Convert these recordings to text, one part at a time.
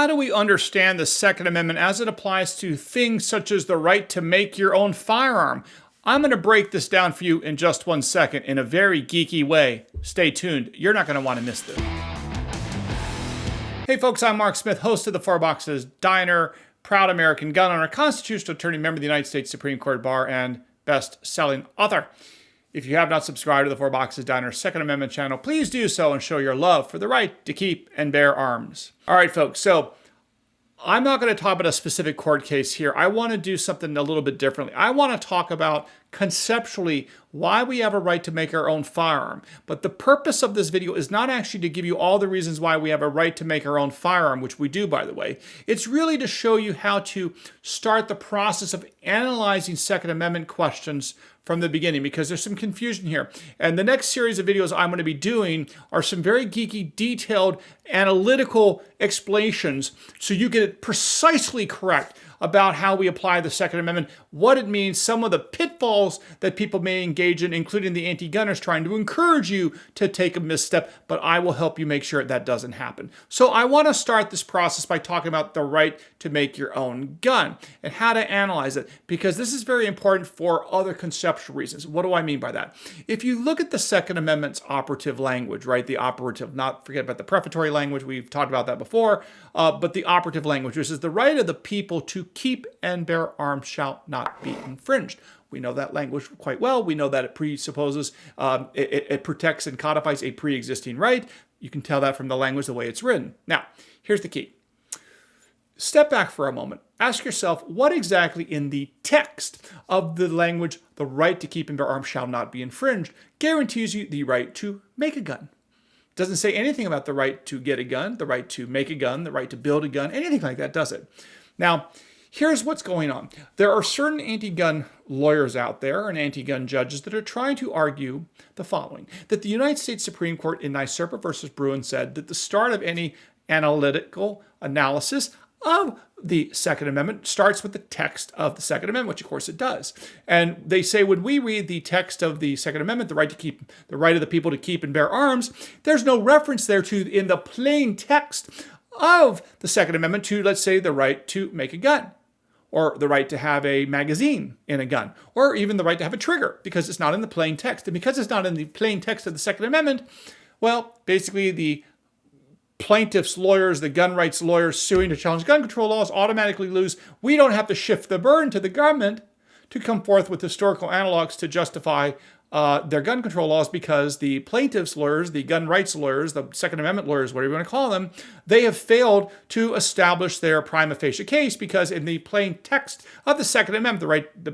how do we understand the Second Amendment as it applies to things such as the right to make your own firearm? I'm going to break this down for you in just 1 second in a very geeky way. Stay tuned. You're not going to want to miss this. Hey folks, I'm Mark Smith, host of the Four Boxes Diner, proud American gun owner, constitutional attorney, member of the United States Supreme Court Bar, and best-selling author. If you have not subscribed to the Four Boxes Diner Second Amendment channel, please do so and show your love for the right to keep and bear arms. All right, folks, so I'm not going to talk about a specific court case here. I want to do something a little bit differently. I want to talk about conceptually why we have a right to make our own firearm. But the purpose of this video is not actually to give you all the reasons why we have a right to make our own firearm, which we do, by the way. It's really to show you how to start the process of analyzing Second Amendment questions from the beginning, because there's some confusion here. And the next series of videos I'm going to be doing are some very geeky, detailed, analytical explanations so you get it precisely correct about how we apply the Second Amendment, what it means, some of the pitfalls that people may engage in, including the anti-gunners trying to encourage you to take a misstep, but I will help you make sure that doesn't happen. So I want to start this process by talking about the right to make your own gun and how to analyze it, because this is very important for other conceptual reasons. What do I mean by that? If you look at the Second Amendment's operative language, right, the operative, not forget about the prefatory language, we've talked about that before, but the operative language, which is the right of the people to keep and bear arms shall not be infringed. We know that language quite well. We know that it presupposes, it protects and codifies a pre-existing right. You can tell that from the language, the way it's written. Now, here's the key. Step back for a moment. Ask yourself, what exactly in the text of the language, the right to keep and bear arms shall not be infringed, guarantees you the right to make a gun? It doesn't say anything about the right to get a gun, the right to make a gun, the right to build a gun, anything like that, does it? Now, here's what's going on. There are certain anti-gun lawyers out there and anti-gun judges that are trying to argue the following, that the United States Supreme Court in Nyserpa versus Bruin said that the start of any analytical analysis of the Second Amendment starts with the text of the Second Amendment, which of course it does. And they say when we read the text of the Second Amendment, the right of the people to keep and bear arms, there's no reference there to, in the plain text of the Second Amendment, to, let's say, the right to make a gun, or the right to have a magazine in a gun, or even the right to have a trigger, because it's not in the plain text. And because it's not in the plain text of the Second Amendment, well, basically the plaintiffs' lawyers, the gun rights lawyers suing to challenge gun control laws automatically lose. We don't have to shift the burden to the government to come forth with historical analogs to justify their gun control laws, because the plaintiffs' lawyers, the gun rights lawyers, the Second Amendment lawyers, whatever you want to call them, they have failed to establish their prima facie case, because in the plain text of the Second Amendment, the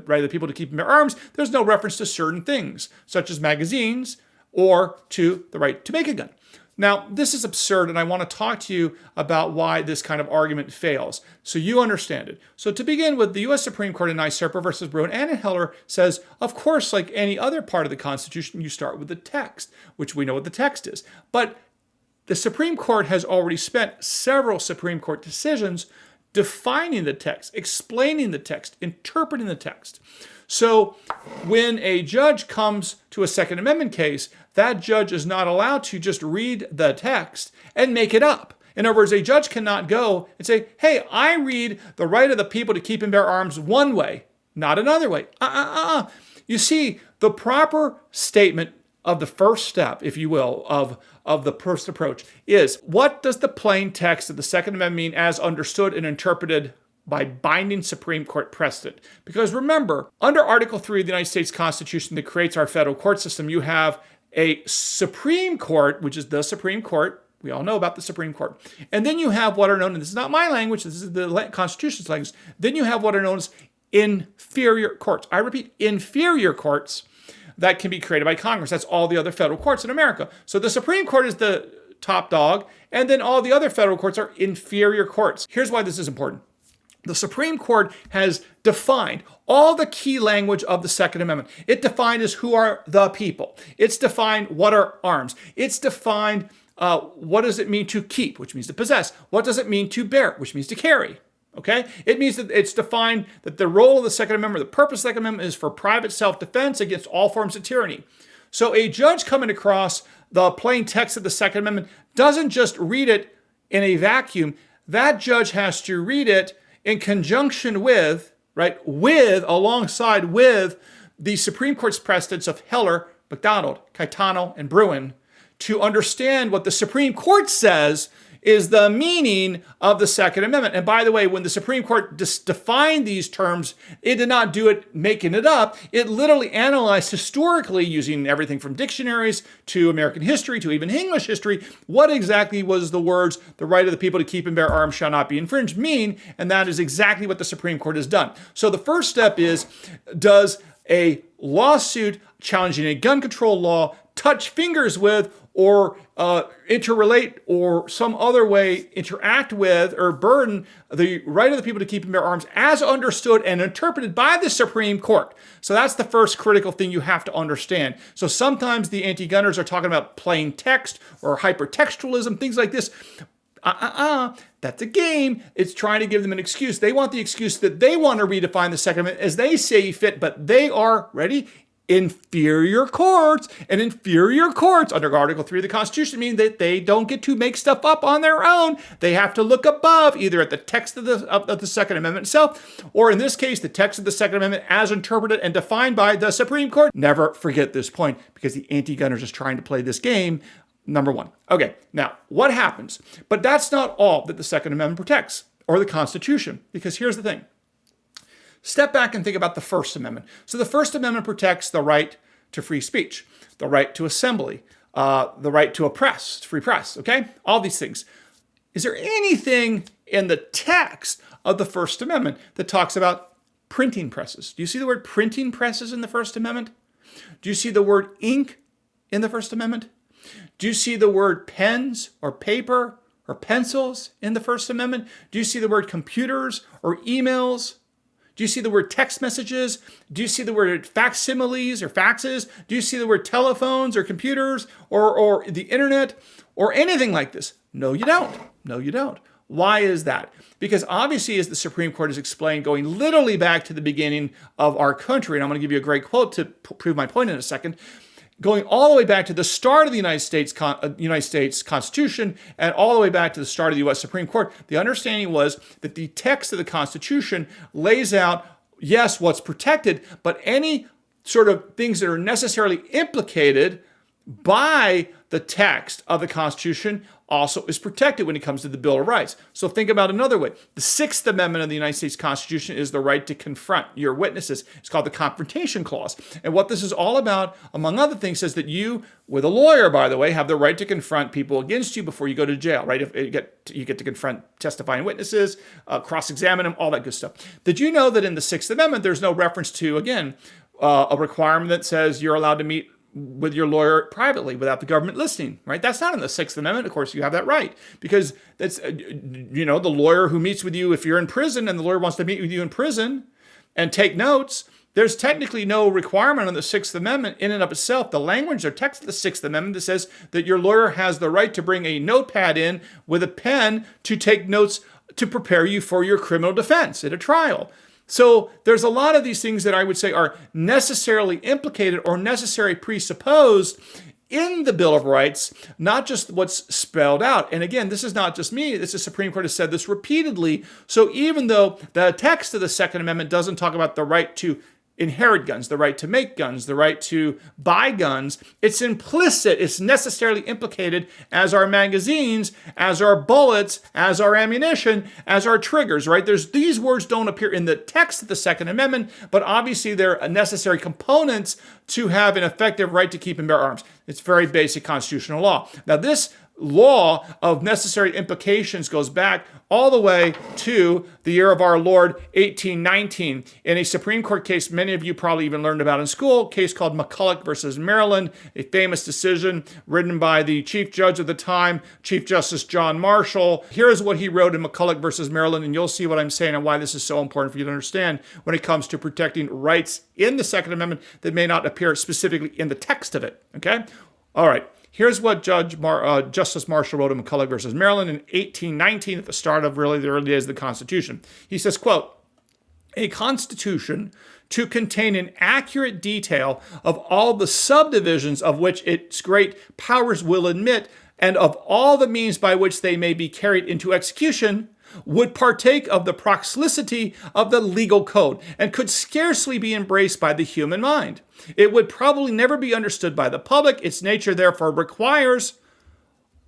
right of the people to keep and bear arms, there's no reference to certain things, such as magazines, or to the right to make a gun. Now, this is absurd, and I want to talk to you about why this kind of argument fails, so you understand it. So to begin with, the U.S. Supreme Court in Nyserpa versus Bruin and in Heller says, of course, like any other part of the Constitution, you start with the text, which we know what the text is. But the Supreme Court has already spent several Supreme Court decisions defining the text, explaining the text, interpreting the text. So when a judge comes to a Second Amendment case, that judge is not allowed to just read the text and make it up. In other words, a judge cannot go and say, hey, I read the right of the people to keep and bear arms one way, not another way. You see, the proper statement of the first step, if you will, of the first approach is, what does the plain text of the Second Amendment mean as understood and interpreted by binding Supreme Court precedent? Because remember, under Article 3 of the United States Constitution that creates our federal court system, you have a Supreme Court, which is the Supreme Court. We all know about the Supreme Court. And then you have what are known, and this is not my language, this is the Constitution's language, then you have what are known as inferior courts. I repeat, inferior courts that can be created by Congress. That's all the other federal courts in America. So the Supreme Court is the top dog, and then all the other federal courts are inferior courts. Here's why this is important. The Supreme Court has defined all the key language of the Second Amendment. It defined as who are the people. It's defined what are arms. It's defined what does it mean to keep, which means to possess. What does it mean to bear, which means to carry. Okay? It means that it's defined that the role of the Second Amendment, the purpose of the Second Amendment is for private self-defense against all forms of tyranny. So a judge coming across the plain text of the Second Amendment doesn't just read it in a vacuum. that judge has to read it in conjunction with, alongside with the Supreme Court's precedents of Heller, McDonald, Caetano, and Bruin to understand what the Supreme Court says is the meaning of the Second Amendment. And by the way, when the Supreme Court defined these terms, it did not do it making it up. It literally analyzed historically, using everything from dictionaries to American history to even English history, what exactly was the words, the right of the people to keep and bear arms shall not be infringed, mean, and that is exactly what the Supreme Court has done. So the first step is, does a lawsuit challenging a gun control law touch fingers with or interrelate or some other way interact with or burden the right of the people to keep and bear arms as understood and interpreted by the Supreme Court? So that's the first critical thing you have to understand. So sometimes the anti-gunners are talking about plain text or hyper-textualism, things like this. That's a game. It's trying to give them an excuse. They want the excuse that they want to redefine the Second Amendment as they see fit, but they are, ready? Inferior courts. And inferior courts under Article 3 of the Constitution mean that they don't get to make stuff up on their own. They have to look above, either at the text of the Second Amendment itself, or in this case, the text of the Second Amendment as interpreted and defined by the Supreme Court. Never forget this point, because the anti-gunners is trying to play this game. Number one. Okay, now what happens? But that's not all that the Second Amendment protects, or the Constitution, because here's the thing. Step back and think about the First Amendment. So the First Amendment protects the right to free speech, the right to assembly, the right to a press, free press, okay? All these things. Is there anything in the text of the First Amendment that talks about printing presses? Do you see the word printing presses in the First Amendment? Do you see the word ink in the First Amendment? Do you see the word pens or paper or pencils in the First Amendment? Do you see the word computers or emails? Do you see the word text messages? Do you see the word facsimiles or faxes? Do you see the word telephones or computers or the internet or anything like this? No, you don't. No, you don't. Why is that? Because obviously, as the Supreme Court has explained, going literally back to the beginning of our country, and I'm going to give you a great quote to prove my point in a second, going all the way back to the start of the United States Constitution and all the way back to the start of the U.S. Supreme Court, the understanding was that the text of the Constitution lays out, yes, what's protected, but any sort of things that are necessarily implicated by the text of the Constitution also is protected when it comes to the Bill of Rights. So think about another way. The Sixth Amendment of the United States Constitution is the right to confront your witnesses. It's called the Confrontation Clause. And what this is all about, among other things, says that you, with a lawyer, by the way, have the right to confront people against you before you go to jail, right? If you get to confront testifying witnesses, cross-examine them, all that good stuff. Did you know that in the Sixth Amendment, there's no reference to, again, a requirement that says you're allowed to meet with your lawyer privately without the government listening, right? That's not in the Sixth Amendment. Of course, you have that right, because that's, the lawyer who meets with you if you're in prison and the lawyer wants to meet with you in prison and take notes, there's technically no requirement on the Sixth Amendment in and of itself. The language or text of the Sixth Amendment that says that your lawyer has the right to bring a notepad in with a pen to take notes to prepare you for your criminal defense at a trial. So there's a lot of these things that I would say are necessarily implicated or necessarily presupposed in the Bill of Rights, not just what's spelled out. And again, this is not just me. This is Supreme Court has said this repeatedly. So even though the text of the Second Amendment doesn't talk about the right to inherit guns, the right to make guns, the right to buy guns, it's implicit, it's necessarily implicated as our magazines, as our bullets, as our ammunition, as our triggers, right? These words don't appear in the text of the Second Amendment, but obviously they're necessary components to have an effective right to keep and bear arms. It's very basic constitutional law. Now this law of necessary implications goes back all the way to the year of our Lord, 1819, in a Supreme Court case many of you probably even learned about in school, a case called McCulloch versus Maryland, a famous decision written by the Chief Judge of the time, Chief Justice John Marshall. Here's what he wrote in McCulloch versus Maryland, and you'll see what I'm saying and why this is so important for you to understand when it comes to protecting rights in the Second Amendment that may not appear specifically in the text of it, okay? All right. Here's what Justice Marshall wrote in McCulloch versus Maryland in 1819 at the start of really the early days of the Constitution. He says, quote, "A Constitution to contain an accurate detail of all the subdivisions of which its great powers will admit and of all the means by which they may be carried into execution would partake of the proximity of the legal code and could scarcely be embraced by the human mind. It would probably never be understood by the public. Its nature therefore requires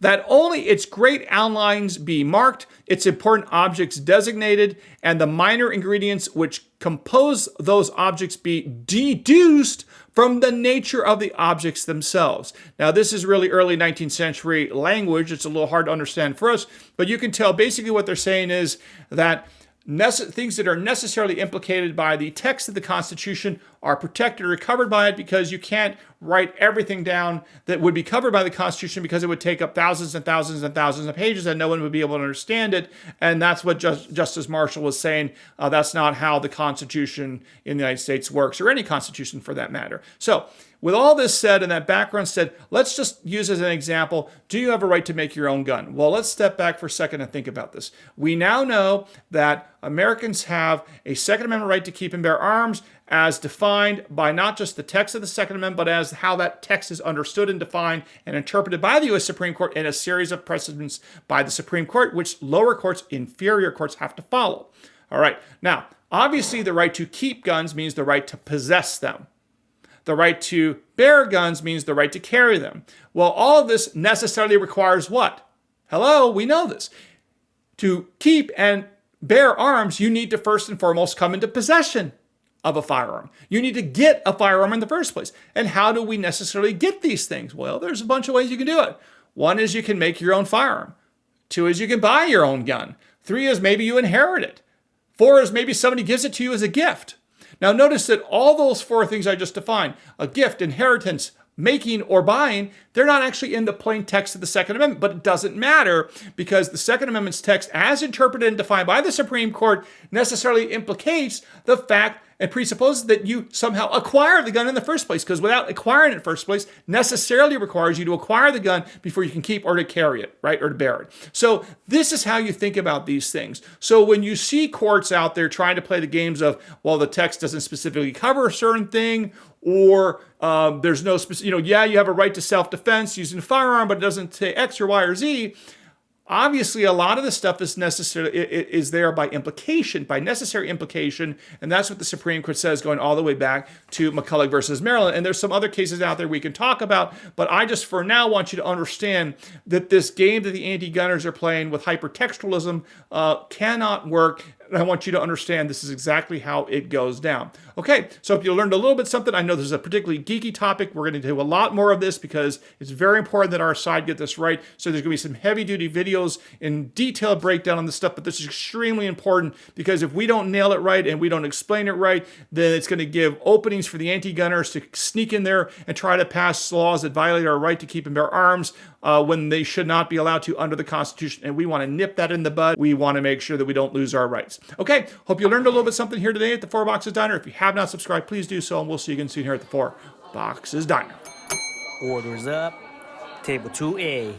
that only its great outlines be marked, its important objects designated, and the minor ingredients which compose those objects be deduced from the nature of the objects themselves. Now, this is really early 19th century language. It's a little hard to understand for us, but you can tell basically what they're saying is that things that are necessarily implicated by the text of the Constitution are protected or covered by it, because you can't write everything down that would be covered by the Constitution, because it would take up thousands and thousands and thousands of pages and no one would be able to understand it. And that's what Justice Marshall was saying. That's not how the Constitution in the United States works, or any Constitution for that matter. So with all this said and that background said, let's just use as an example, do you have a right to make your own gun? Well, let's step back for a second and think about this. We now know that Americans have a Second Amendment right to keep and bear arms, as defined by not just the text of the Second Amendment, but as how that text is understood and defined and interpreted by the U.S. Supreme Court in a series of precedents by the Supreme Court, which lower courts, inferior courts, have to follow. All right. Now, obviously, the right to keep guns means the right to possess them. The right to bear guns means the right to carry them. Well, all of this necessarily requires what? Hello, we know this. To keep and bear arms, you need to first and foremost come into possession of a firearm. You need to get a firearm in the first place. And how do we necessarily get these things? Well, there's a bunch of ways you can do it. One is you can make your own firearm. Two is you can buy your own gun. Three is maybe you inherit it. Four is maybe somebody gives it to you as a gift. Now notice that all those four things I just defined, a gift, inheritance, making, or buying, they're not actually in the plain text of the Second Amendment, but it doesn't matter, because the Second Amendment's text, as interpreted and defined by the Supreme Court, necessarily implicates the fact and presupposes that you somehow acquire the gun in the first place, because without acquiring it in the first place necessarily requires you to acquire the gun before you can keep or to carry it, right, or to bear it. So this is how you think about these things. So when you see courts out there trying to play the games of, well, the text doesn't specifically cover a certain thing, or there's no specific, you have a right to self-defense using a firearm, but it doesn't say X or Y or Z. Obviously, a lot of this stuff is there by implication, by necessary implication, and that's what the Supreme Court says, going all the way back to McCulloch versus Maryland. And there's some other cases out there we can talk about, but I just for now want you to understand that this game that the anti-gunners are playing with hyper-textualism cannot work. And I want you to understand this is exactly how it goes down. Okay, so if you learned a little bit something, I know this is a particularly geeky topic. We're going to do a lot more of this because it's very important that our side get this right. So there's going to be some heavy-duty videos in detailed breakdown on this stuff, but this is extremely important because if we don't nail it right and we don't explain it right, then it's going to give openings for the anti-gunners to sneak in there and try to pass laws that violate our right to keep and bear arms when they should not be allowed to under the Constitution. And we want to nip that in the bud. We want to make sure that we don't lose our rights. Okay, hope you learned a little bit something here today at the Four Boxes Diner. If you have not subscribed, please do so, and we'll see you again soon here at the Four Boxes Diner. Orders up. Table 2A.